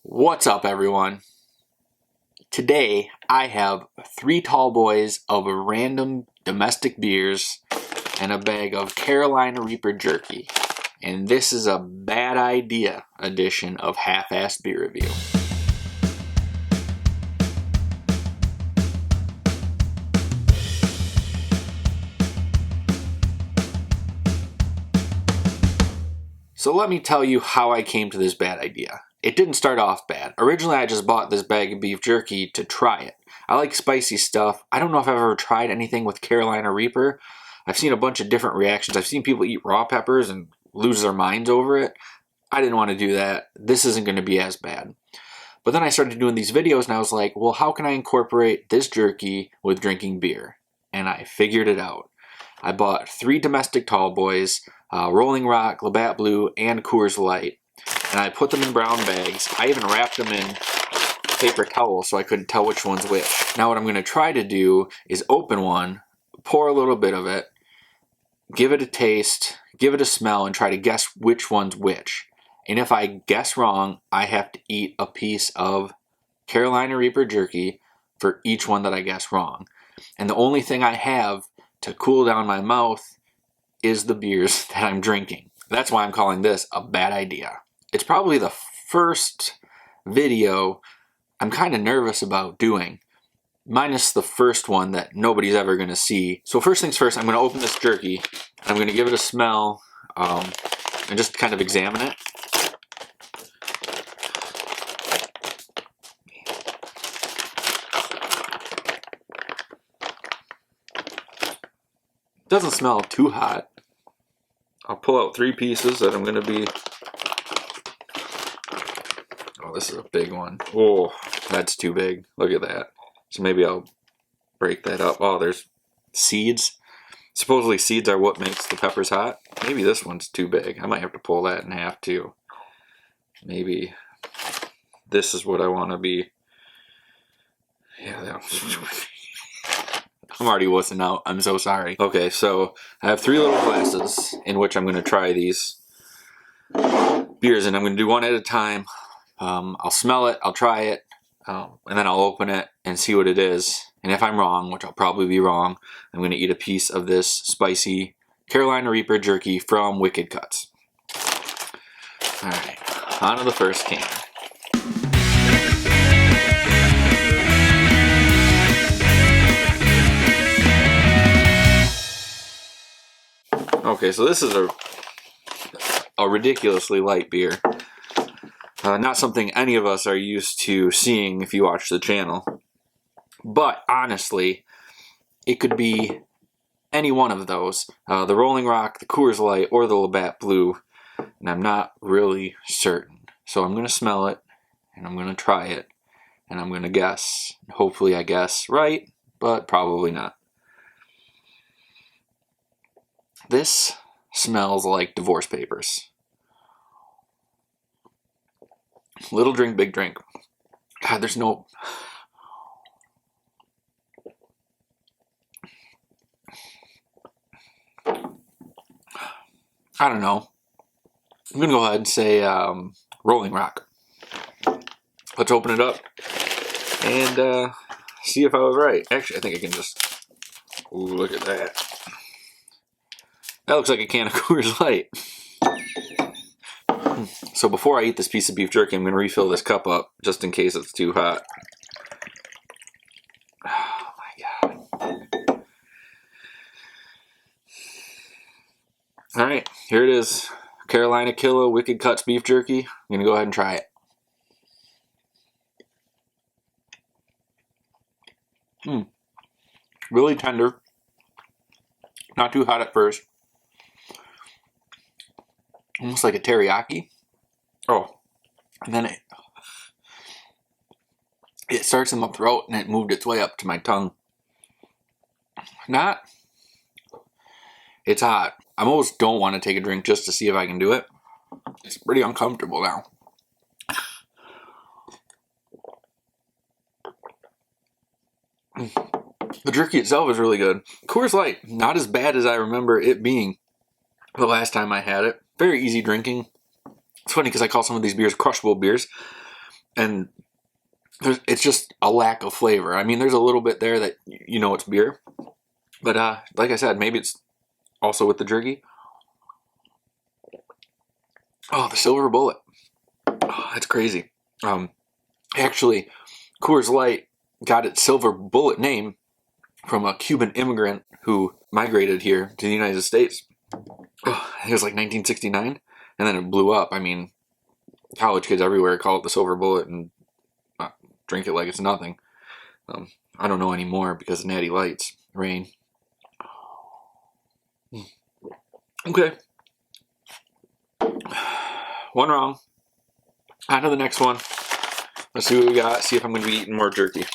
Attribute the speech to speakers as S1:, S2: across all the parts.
S1: What's up, everyone? Today I have 3 tall boys of random domestic beers and a bag of Carolina Reaper Jerky. And this is a bad idea edition of Half-Assed Beer Review. So let me tell you how I came to this bad idea. It didn't start off bad. Originally, I just bought this bag of beef jerky to try it. I like spicy stuff. I don't know if I've ever tried anything with Carolina Reaper. I've seen a bunch of different reactions. I've seen people eat raw peppers and lose their minds over it. I didn't want to do that. This isn't going to be as bad. But then I started doing these videos and I was like, well, how can I incorporate this jerky with drinking beer? And I figured it out. I bought 3 domestic tall boys, Rolling Rock, Labatt Blue, and Coors Light. And I put them in brown bags. I even wrapped them in paper towels so I couldn't tell which one's which. Now what I'm going to try to do is open one, pour a little bit of it, give it a taste, give it a smell, and try to guess which one's which. And if I guess wrong, I have to eat a piece of Carolina Reaper jerky for each one that I guess wrong. And the only thing I have to cool down my mouth is the beers that I'm drinking. That's why I'm calling this a bad idea. It's probably the first video I'm kind of nervous about doing, minus the first one that nobody's ever going to see. So first things first, I'm going to open this jerky. I'm going to give it a smell and just kind of examine it. It doesn't smell too hot. I'll pull out 3 pieces that I'm going to be... Oh, this is a big one. Oh, that's too big. Look at that. So maybe I'll break that up. Oh, there's seeds. Supposedly seeds are what makes the peppers hot. Maybe this one's too big. I might have to pull that in half too. Maybe this is what I want to be. Yeah, that I'm already wussing out. I'm so sorry. Okay, so I have 3 little glasses in which I'm going to try these beers, and I'm going to do one at a time. I'll smell it, I'll try it, and then I'll open it and see what it is. And if I'm wrong, which I'll probably be wrong, I'm going to eat a piece of this spicy Carolina Reaper jerky from Wicked Cuts. Alright, on to the first can. Okay, so this is a ridiculously light beer. Not something any of us are used to seeing if you watch the channel. But honestly, it could be any one of those. The Rolling Rock, the Coors Light, or the Labatt Blue. And I'm not really certain. So I'm going to smell it, and I'm going to try it, and I'm going to guess. Hopefully I guess right, but probably not. This smells like divorce papers. Little drink, big drink. God, there's no... I don't know. I'm going to go ahead and say Rolling Rock. Let's open it up and see if I was right. Actually, I think I can just... Ooh, look at that. That looks like a can of Coors Light. So before I eat this piece of beef jerky, I'm going to refill this cup up just in case it's too hot. Oh my god. Alright, here it is. Carolina Killa Wicked Cuts beef jerky. I'm going to go ahead and try it. Really tender. Not too hot at first. Almost like a teriyaki. Oh, and then it starts in my throat and it moved its way up to my tongue. It's hot. I almost don't want to take a drink just to see if I can do it. It's pretty uncomfortable now. The jerky itself is really good. Coors Light, not as bad as I remember it being the last time I had it. Very easy drinking. It's funny because I call some of these beers crushable beers. and it's just a lack of flavor. I mean, there's a little bit there that you know it's beer, but like I said, maybe it's also with the jerky. Oh, the silver bullet. Oh, that's crazy. Actually, Coors Light got its silver bullet name from a Cuban immigrant who migrated here to the United States. Oh, it was like 1969, and then it blew up. I mean, college kids everywhere call it the silver bullet and drink it like it's nothing. I don't know anymore because of Natty Lights, rain. Okay. One wrong. On to the next one. Let's see what we got. See if I'm going to be eating more jerky.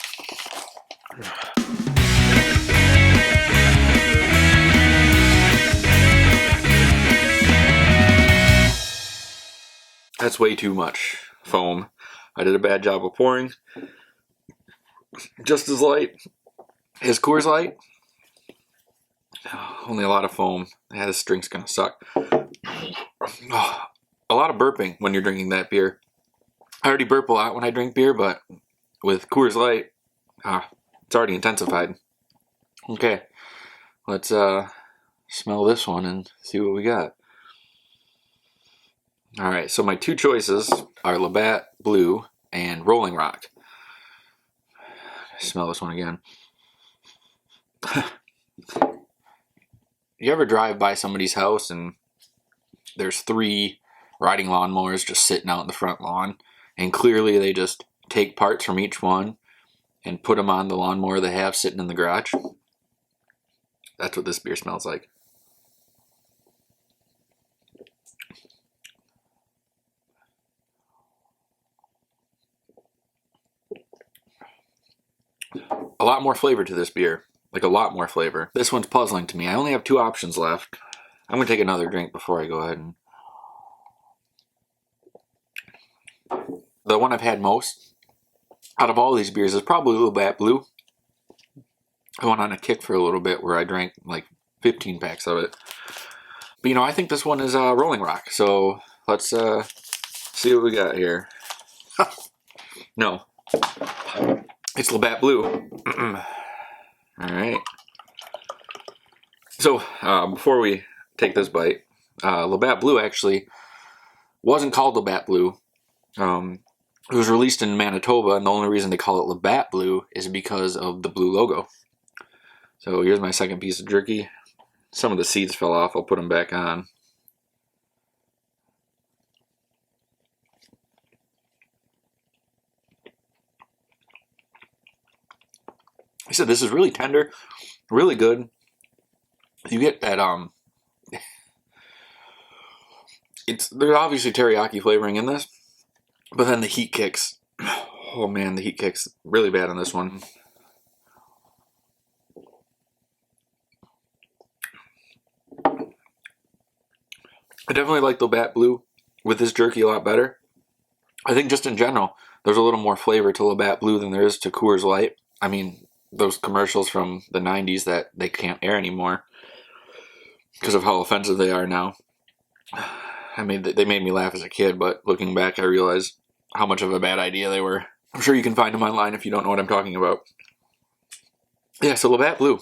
S1: That's way too much foam. I did a bad job of pouring. Just as light as Coors Light. Only a lot of foam. Yeah, this drink's gonna suck. Oh, a lot of burping when you're drinking that beer. I already burp a lot when I drink beer, but with Coors Light, it's already intensified. Okay, let's smell this one and see what we got. All right, so my two choices are Labatt Blue and Rolling Rock. Smell this one again. You ever drive by somebody's house and there's 3 riding lawnmowers just sitting out in the front lawn, and clearly they just take parts from each one and put them on the lawnmower they have sitting in the garage? That's what this beer smells like. A lot more flavor to this beer. Like a lot more flavor. This one's puzzling to me. I only have 2 options left. I'm going to take another drink before I go ahead and... The one I've had most out of all these beers is probably Labatt Blue. I went on a kick for a little bit where I drank like 15 packs of it. But you know, I think this one is Rolling Rock. So let's see what we got here. No. It's Labatt Blue. Alright. So, before we take this bite, Labatt Blue actually wasn't called Labatt Blue. It was released in Manitoba, and the only reason they call it Labatt Blue is because of the blue logo. So here's my second piece of jerky. Some of the seeds fell off. I'll put them back on. I said this is really tender, really good. You get that there's obviously teriyaki flavoring in this, but then the heat kicks. Oh man, the heat kicks really bad on this one. I definitely like the Labatt Blue with this jerky a lot better. I think just in general, there's a little more flavor to Labatt Blue than there is to Coors Light. I mean, those commercials from the 90s that they can't air anymore because of how offensive they are now. I mean, they made me laugh as a kid, but looking back, I realized how much of a bad idea they were. I'm sure you can find them online if you don't know what I'm talking about. Yeah, so Labatt Blue.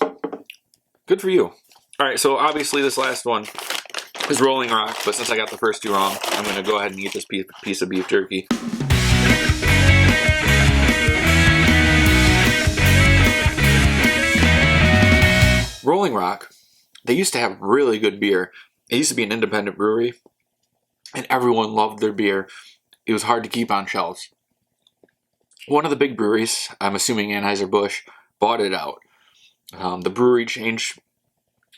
S1: Good for you. All right, so obviously this last one is Rolling Rock, but since I got the first 2 wrong, I'm going to go ahead and eat this piece of beef jerky. Rolling Rock, they used to have really good beer. It used to be an independent brewery, and everyone loved their beer. It was hard to keep on shelves. One of the big breweries, I'm assuming Anheuser-Busch, bought it out. The brewery changed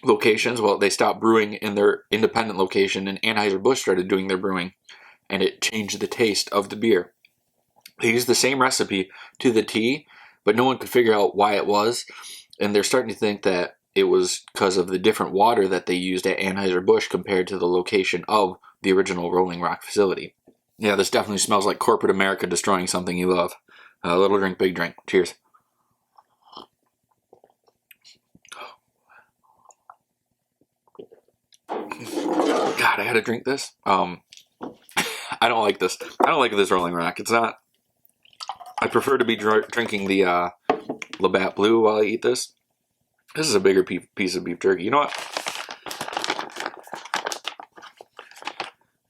S1: locations. Well, they stopped brewing in their independent location, and Anheuser-Busch started doing their brewing, and it changed the taste of the beer. They used the same recipe to the T, but no one could figure out why it was, and they're starting to think that it was because of the different water that they used at Anheuser-Busch compared to the location of the original Rolling Rock facility. Yeah, this definitely smells like corporate America destroying something you love. Little drink, big drink. Cheers. God, I had to drink this. I don't like this. I don't like this Rolling Rock. It's not I prefer to be drinking the Labatt Blue while I eat this. This is a bigger piece of beef jerky. You know what?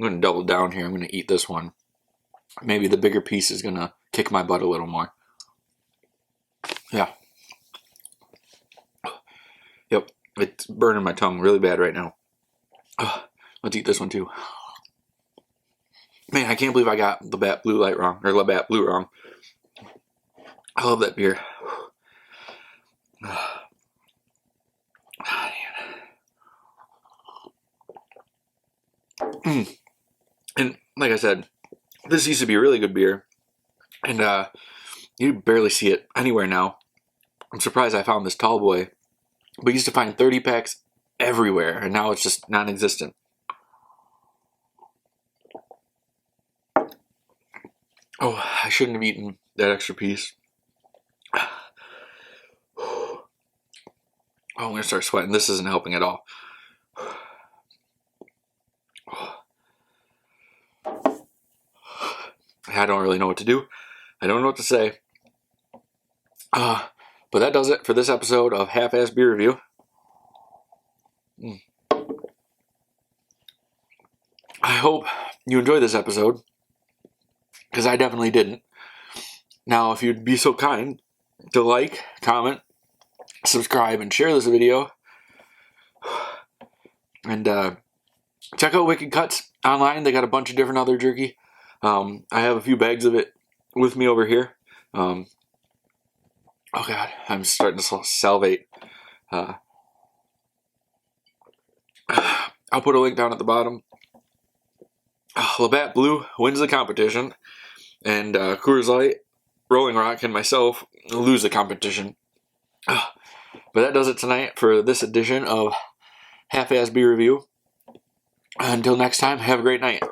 S1: I'm going to double down here. I'm going to eat this one. Maybe the bigger piece is going to kick my butt a little more. Yeah. Yep. It's burning my tongue really bad right now. Let's eat this one too. Man, I can't believe I got Labatt Blue Light wrong. Or Labatt Blue wrong. I love that beer. And like I said, this used to be a really good beer. And you barely see it anywhere now. I'm surprised I found this tall boy. We used to find 30 packs everywhere, and now it's just non-existent. Oh, I shouldn't have eaten that extra piece. Oh, I'm gonna start sweating. This isn't helping at all. I don't really know what to do. I don't know what to say. But that does it for this episode of Half-Ass Beer Review. I hope you enjoyed this episode, because I definitely didn't. Now, if you'd be so kind to like, comment, subscribe, and share this video. And check out Wicked Cuts online. They got a bunch of different other jerky. I have a few bags of it with me over here. Oh God, I'm starting to salivate. I'll put a link down at the bottom. Labatt Blue wins the competition, and Coors Light, Rolling Rock, and myself lose the competition. But that does it tonight for this edition of Half-Ass Beer Review. Until next time, have a great night.